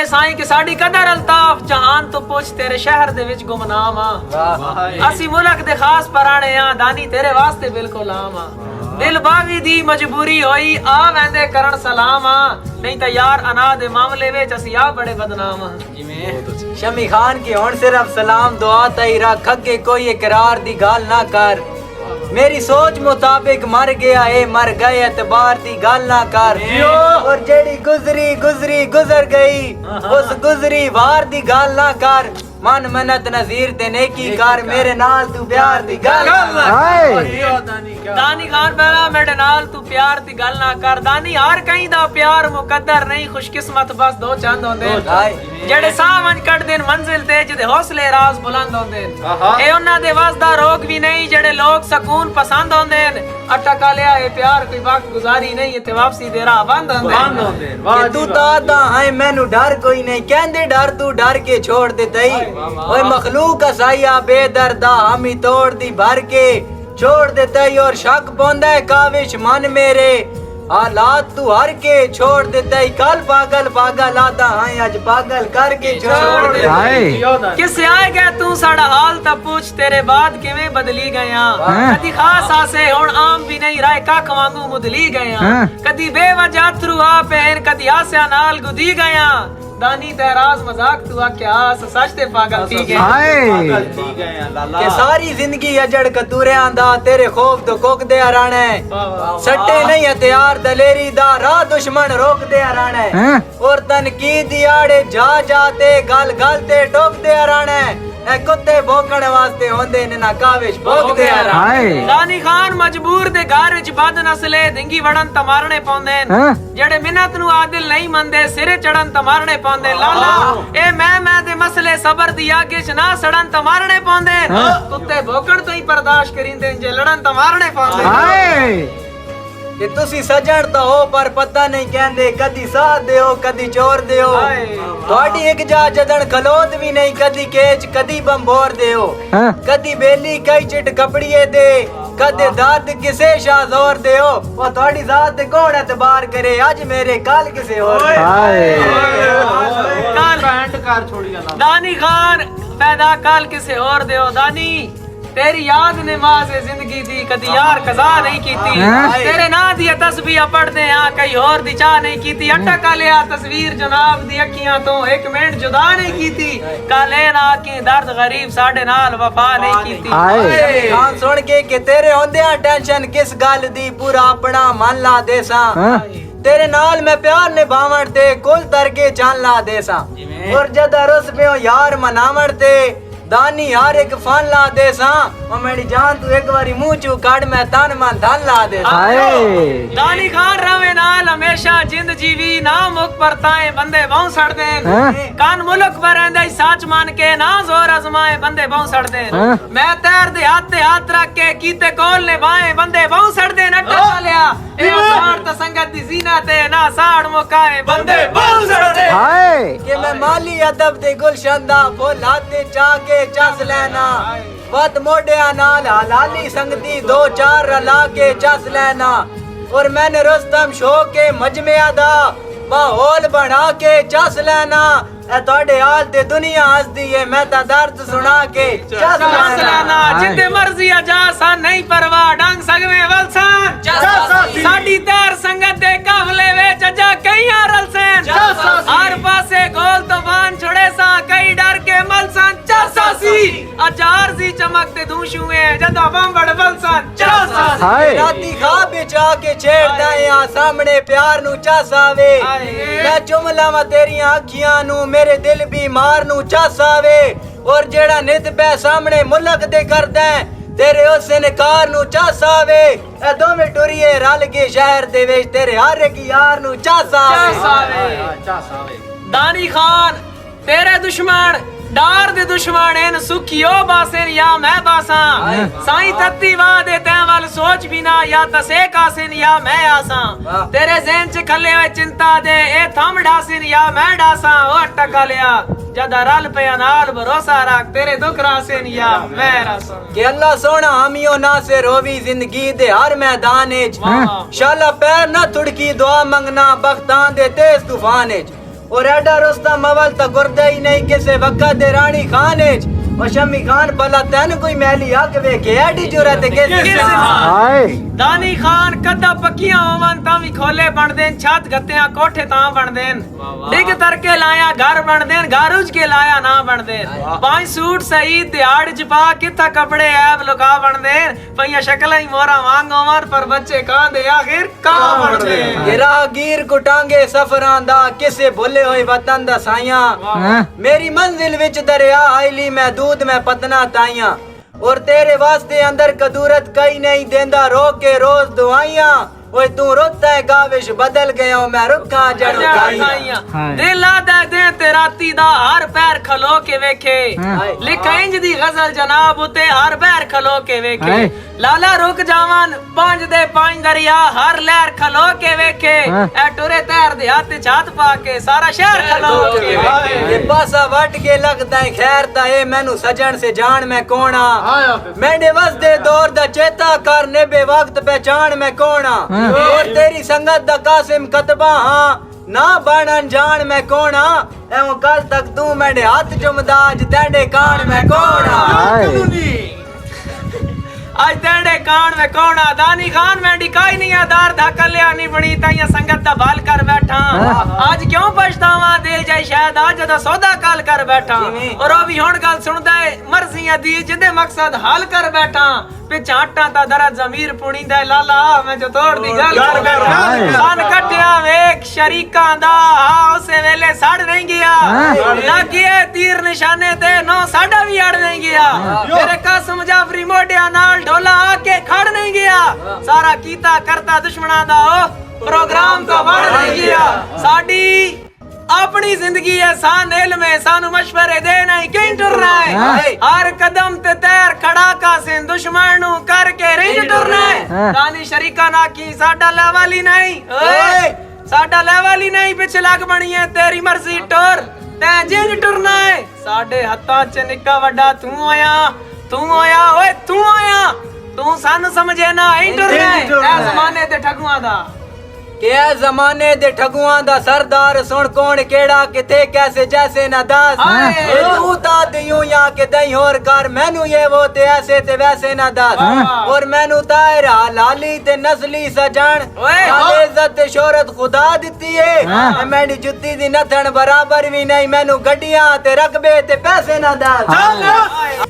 साईं कि साडी कदर अल्ताफ जहान तो पुछ तेरे शहर दे विच गुमनाम आ असी मुल्क दे खास पराणे आ दानी तेरे वास्ते बिल्कुल आम आ दिल बावी दी मजबूरी होई आ वेंदे करन सलाम आ नहीं ता यार अना दे मामले विच असी आ बड़े बदनाम आ जिवें शमी खान की हुण सिर्फ सलाम दुआ तई रख के कोई इकरार दी गाल ना कर मेरी सोच मुताबिक मर गया ए मर गए एतबार दी गल ना कर और जेड़ी गुजरी गुजरी गुजर गई उस गुजरी वार दी गल ना कर मन मनत नजीर ते नेकी कर मेरे नाल तू प्यार दी गल दानी खान पहला मेरे नाल तू प्यार दी गल ना कर दानी हर कहीं दा प्यार मुकद्दर नहीं खुशकिस्मत बस दो चंद होंदे जेड़े सावन कट दिन मंजिल ते जिदे हौसले राज बुलंद होंदे ए उन्हां दे वसदा रोग भी नहीं जेड़े लोग सकून पसंद होंदे अट्टा कालिया ए प्यार कोई वक्त गुजारी नहीं ते वापसी दे राह बंद होंदे कि तू तादा है मैनू डर कोई नहीं कहंदे डर तू डर के छोड़ दे तई ओए मखलूक असाया बेदर्दा हम ही तोड़ दी भर के छोड़ दे तई और शक पौंदा है काविश मन मेरे हालात तू हर के छोड़ दे तई कल पागल पागल आदा है आज पागल करके छोड़ दे किसे आए गया तू साड़ा हाल तब पूछ तेरे बाद किवें बदली गया कदी खास आसे हुण आम भी नहीं राय कख वांगू मुदली गया कदी बेवजह अथरू आ पहन कदी आसिया नाल गुदी गया दानी तेराज मजाक तू क्या सच ते पागल थी गए के सारी जिंदगी अजड़ कतूरे आंदा तेरे खौफ तो कोक दे राणे सट्टे नहीं हथियार दलेरी दा राह दुश्मन रोक दे राणे और तनकीद दियाड़े जा जाते गल गल ते टोक दे राणे ए कुत्ते भोकण वास्ते होंदे ने ना काविश भोक दे राणे दानी खान मजबूर दे घर विच बद नस्ले दिंगी वड़न तमारने पौंदे जेड़े मिन्नत नु आदिल नहीं मंदे सिरे चढ़न तमारने पौंदे लाला ए मैं दे मसले सबर दी आगे च ना सड़न तमारने पौंदे कुत्ते भोकण तो ही बर्दाश्त करिंदे जे लड़न तमारने पौंदे कि तुसी सजण तो हो पर पता नहीं कहंदे कदी साथ दे हो कदी चोर दे हो ਤੁਹਾਡੀ ਇੱਕ ਜਾ ਜਦਣ ਖਲੋਦ ਵੀ ਨਹੀਂ ਕਦੀ ਕੇਚ ਕਦੀ ਬੰਬੋਰ ਦੇ ਹੋ ਕਦੀ ਬੇਲੀ ਕਈ ਚਿਟ ਕਪੜੀਏ ਦੇ ਕਦੇ ਦਰਦ ਕਿਸੇ ਸ਼ਾਜ਼ੋਰ ਦੇ ਹੋ ਉਹ ਤੁਹਾਡੀ ਜ਼ਾਤ ਤੇ ਕੌਣ ਇਤਬਾਰ ਕਰੇ ਅੱਜ ਮੇਰੇ ਕੱਲ ਕਿਸੇ ਹੋਰ काल बैंड कर छोड़ी अल्लाह दानी खान पैदा काल किसे और दे हो दानी तेरी याद ने माज़े जिंदगी दी कदी यार कज़ा नहीं कीती तेरे ना दी तस्बीह पढ़दे आ कई और दी चाह नहीं कीती अट्टा कालिया तस्वीर जनाब दी अखियां तो एक मिनट जुदा नहीं कीती काले ना की दर्द गरीब साडे नाल वफा नहीं कीती खान सुन के तेरे होंदे टेंशन किस गल दी पूरा अपना मन ला देसा तेरे नाल मैं प्यार निभावण ते कुल तरके जान ला देसा और जद रस पे यार मनावण ते दानी यार एक फन ला दे सा ओ मेरी जान तू एक बारी मुंह चू काट मैं तन मन धन ला दे दानी खान रवे नाल हमेशा जिंद जीवी ना मुख परताए बंदे बहु सड़ देन कान मुल्क पर रहंदा सच मान के ना जोर आजमाए बंदे बहु सड़ देन मैं तैर दे हाथ रख के कीते कौल ने बाए बंदे बहु सड़ देन अट्टा लिया ए सार त संगत दी जीना ते ना साड़ मुकाए बंदे बहु सड़ दे हाय के मैं माली अदब दे गुलशन दा फुल हाथे चा के चस लेना वत मोडिया नाल हलाली संगती दो चार रला के चस लेना और मैंने रुस्तम शो के मजमिया दा माहौल बना के चस लेना ए तोड़े हाल ते दुनिया हसदी है मैं ता दर्द सुना के चस लेना जिंदे मर्जी जा सा नहीं परवाह डंग सगवे वलसान साडी तैर संगत दे काफले विच जा कई रलसन हर पासे गोल तूफान छड़े सा कई डर के मलसन चसासी अजार सी चमकते दूशुए जदा बंबड़ वलसन चसासी राती खा बेचा के छेड़दा आ सामने प्यार नु चसावे मैं चुमला वा तेरियां अखियां नु मेरे दिल बीमार नु चसावे और जेड़ा नित पे सामने मुल्क दे करदा तेरे उस इनकार नु चसावे ए दोवें टुरिए रल के शहर दे विच तेरे हर एक यार नु चसावे दानी खान तेरे दुश्मन डार दे दुश्मन इन सुखियो बासेन या मैं बासा साईं तत्ती वादे तै वाल सोच भी ना या तसे कासिन या मैं आसा तेरे ज़हन च खले हुए चिंता दे ए थम डासिन या मैं डासा ओ टका लिया जदा रल पे नाल भरोसा रख तेरे दुख रासिन या मैं रासा के अल्लाह सोना हमियो ना से रोवी जिंदगी दे हर मैदान च शाला पैर ना थुड़की दुआ मंगना बख्तां दे तेज तूफान च और एडा रुस्तम अवल तो गुरदे ही नहीं किसे वक्त दे रानी खान च और शमी खान भला तेन कोई मैली हक वेखे एडी जुरत किसे हाय दानी खान कदा पक्कियां होवन तां भी खोले बन देन छत गत्तियां कोठे तां बन देन डिग तरके लाया घर बन देन घर उज के लाया ना बन देन पांच सूट सही दिहाड़ जपा किथा कपड़े ऐब लुका बन देन पईया शक्ल ही मोरा वांग होवन पर बच्चे कांदे आखिर कहां बन देन गिरागीर कुटांगे सफरां दा किसे भुले होए वतन दा साइयां मेरी मंजिल विच दरिया आईली मैं दूध में पतना ताइयां और तेरे वास्ते अंदर कदूरत कई नहीं देंदा रो के रोज दुआइयां ओए तू रोता है गाविश बदल गया मैं रुखा जड़ खाइयां दिल आदा दे ते राती दा हर पैर खलो के वेखे लिखा इंज दी गजल जनाब उते हर पैर खलो के वेखे लाला रुक जावन पांच दे पांच दरिया हर लहर खलो के वेखे ए टुरे तैर दे हाथ छात पा के सारा शहर खलो के वेखे ये पासा वट के लगदा है खैर दा ए मैनू सजन से जान मैं कोणा मैंने वसदे दौर दा चेता कर ने बेवक्त पहचान मैं कोणा और तेरी संगत दा कासिम कतबा हां ना बन अनजान मैं कोणा एवं कल तक तू मेरे हाथ जुमदाज तेरे कान मैं कोणा आज तेरे कान में कौन दानी खान में डिकाई नहीं आधार धा कल्याणी बनी ताइया संगत दा बाल कर बैठा आज क्यों पछतावा दिल जाए शायद आज दा सौदा काल कर बैठा और ओ भी हुन गल सुनदा है मर्जियां दी जिदे मकसद हाल कर बैठा पिछा आटा ता दरा जमीर पुणी दे लाला मैं जो तोड़ दी गल कर बैठा सन कटिया वेख शरीकां दा उसे वेले सड़ नहीं गया लागिए तीर निशाने ते नो साडा भी अड़ नहीं गया तेरे कसम जाफरी मोडिया नाल ढोला आके खड़ नहीं गया सारा कीता करता दुश्मना दा प्रोग्राम तो बढ़ नहीं गया साडी अपनी जिंदगी है सान इल्म है सानू मशवरे दे नहीं कहीं टुरना है हर कदम ते तैर खड़ा का सिन दुश्मन नु करके रिंज टुरना है रानी शरीका ना की साडा लेवल ही नहीं ओए साडा लेवल ही नहीं पिछ लग बनी है तेरी मर्जी टुर ते जिंज टुरना है साडे हत्था च निक्का वड्डा तू आया ओए तू आया तू सानू समझे ना ही टुरना है ए जमाने ते ठगुआ दा के जमाने दे ठगुआं दा सरदार सुन कौन केड़ा किथे कैसे जैसे ना दास तू ता दियूं या के दई होर कर मैनू ये वो ते ऐसे ते वैसे ना दास और मैनू तायरा लाली ते नस्ली सजन साले इज्जत ते शोहरत खुदा दित्ती है मेरी जुत्ती दी नथन बराबर भी नहीं मैनू गड्डियां ते रकबे ते पैसे ना दास